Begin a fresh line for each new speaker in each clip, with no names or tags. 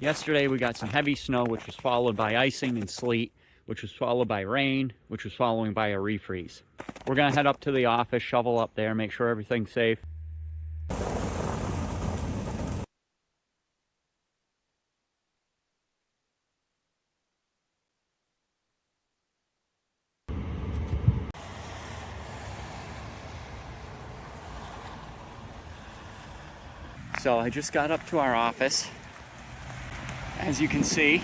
Yesterday we got some heavy snow, which was followed by icing and sleet, which was followed by rain, which was following by a refreeze. We're gonna head up to the office, shovel up there, make sure everything's safe. So I just got up to our office. As you can see,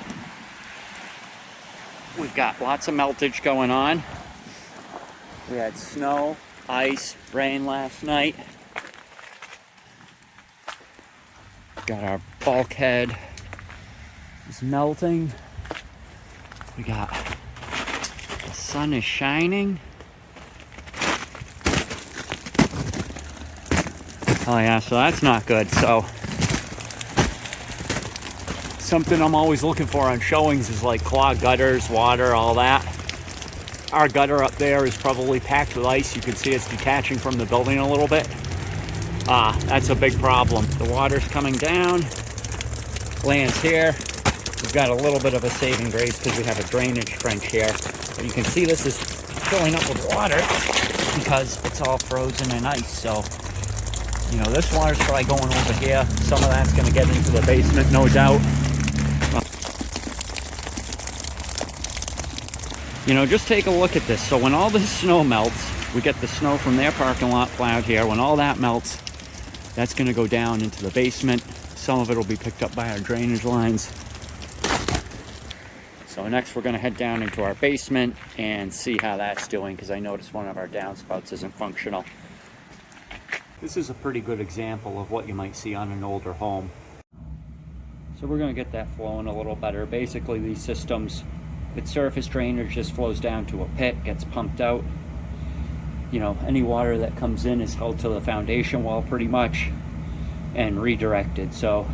we've got lots of meltage going on. We had snow, ice, rain last night. Got our bulkhead is melting. We got, the sun is shining. Oh yeah, so that's not good. So something I'm always looking for on showings is like clogged gutters, water, all that. Our gutter up there is probably packed with ice. You can see it's detaching from the building a little bit. That's a big problem. The water's coming down, lands here. We've got a little bit of a saving grace because we have a drainage trench here. But you can see this is filling up with water because it's all frozen in ice. So, you know, this water's probably going over here. Some of that's gonna get into the basement, no doubt. You know, just take a look at this. So when all this snow melts, we get the snow from their parking lot plowed here. When all that melts, that's gonna go down into the basement. Some of it will be picked up by our drainage lines. So next we're gonna head down into our basement and see how that's doing, because I noticed one of our downspouts isn't functional. This is a pretty good example of what you might see on an older home. So we're gonna get that flowing a little better. Basically these systems, its surface drainage just flows down to a pit, gets pumped out. You know, any water that comes in is held to the foundation wall pretty much and redirected. So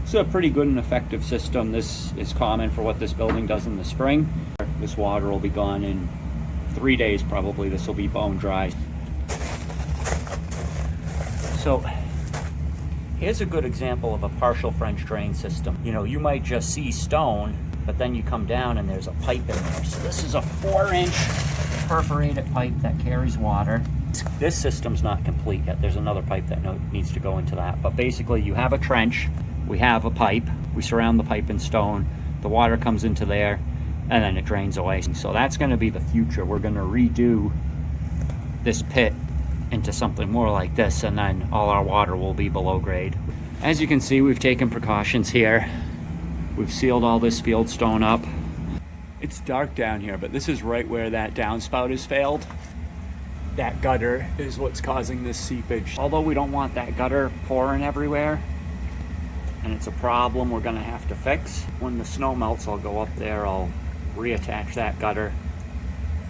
it's a pretty good and effective system. This is common for what this building does in the spring. This water will be gone in 3 days probably. This will be bone dry. So here's a good example of a partial French drain system. You know, you might just see stone, but then you come down and there's a pipe in there. So this is a 4-inch perforated pipe that carries water. This system's not complete yet. There's another pipe that needs to go into that. But basically you have a trench, we have a pipe, we surround the pipe in stone, the water comes into there, and then it drains away. So that's gonna be the future. We're gonna redo this pit into something more like this, and then all our water will be below grade. As you can see, we've taken precautions here. We've sealed all this fieldstone up. It's dark down here, but this is right where that downspout has failed. That gutter is what's causing this seepage. Although we don't want that gutter pouring everywhere, and it's a problem we're gonna have to fix. When the snow melts, I'll go up there, I'll reattach that gutter.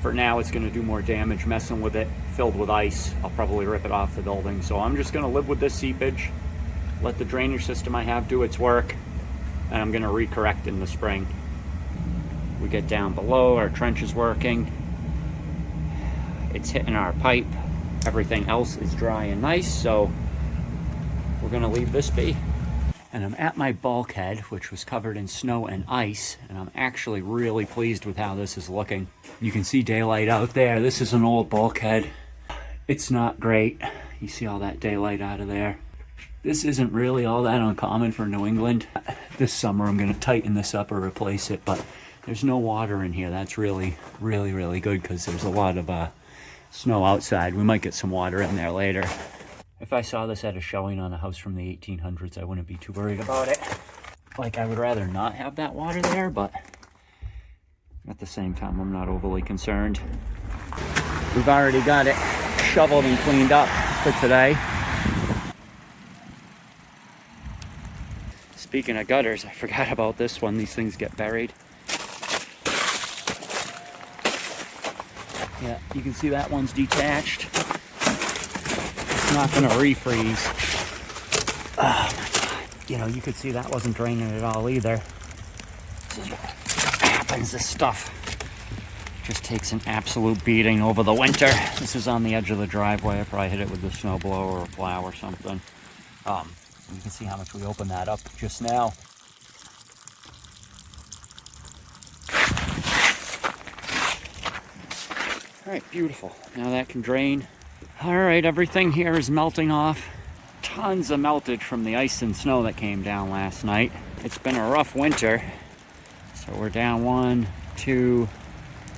For now, it's gonna do more damage messing with it, filled with ice. I'll probably rip it off the building. So I'm just gonna live with this seepage, let the drainage system I have do its work, and I'm gonna recorrect in the spring. We get down below, our trench is working. It's hitting our pipe. Everything else is dry and nice, so we're gonna leave this be. And I'm at my bulkhead, which was covered in snow and ice, and I'm actually really pleased with how this is looking. You can see daylight out there. This is an old bulkhead. It's not great. You see all that daylight out of there. This isn't really all that uncommon for New England. This summer I'm gonna tighten this up or replace it, but there's no water in here. That's really, really, really good because there's a lot of snow outside. We might get some water in there later. If I saw this at a showing on a house from the 1800s, I wouldn't be too worried about it. Like, I would rather not have that water there, but at the same time, I'm not overly concerned. We've already got it shoveled and cleaned up for today. Speaking of gutters, I forgot about this one. These things get buried. Yeah, you can see that one's detached. It's not gonna refreeze. Oh my God. You know, you could see that wasn't draining at all either. This is what happens. This stuff just takes an absolute beating over the winter. This is on the edge of the driveway. I probably hit it with the snowblower or a plow or something. You can see how much we opened that up just now. All right, beautiful. Now that can drain. All right, everything here is melting off. Tons of meltage from the ice and snow that came down last night. It's been a rough winter. So we're down 1, 2,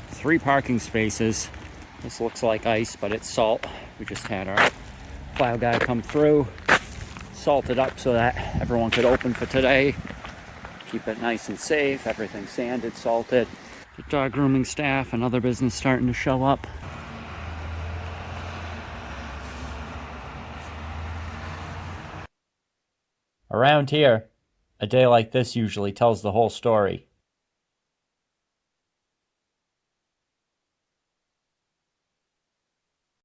3 parking spaces. This looks like ice, but it's salt. We just had our plow guy come through, salt it up so that everyone could open for today. Keep it nice and safe, everything sanded, salted. The dog grooming staff and other business starting to show up. Around here, a day like this usually tells the whole story.